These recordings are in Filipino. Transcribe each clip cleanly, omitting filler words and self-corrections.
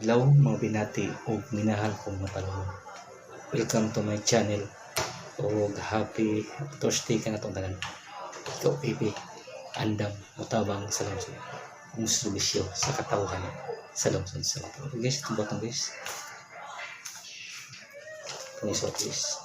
adlaw mga binati o minahal kong matalong. Welcome to my channel. O happy Thursday ka na itong tanan. Ikaw, baby, andam, mutabang sa lungsod. Ang solusyo sa katawhan sa lungsod sa mga. Guys, ito ba itong guys? Ito yung short guys.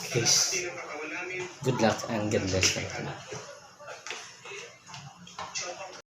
Guys, good luck and God bless.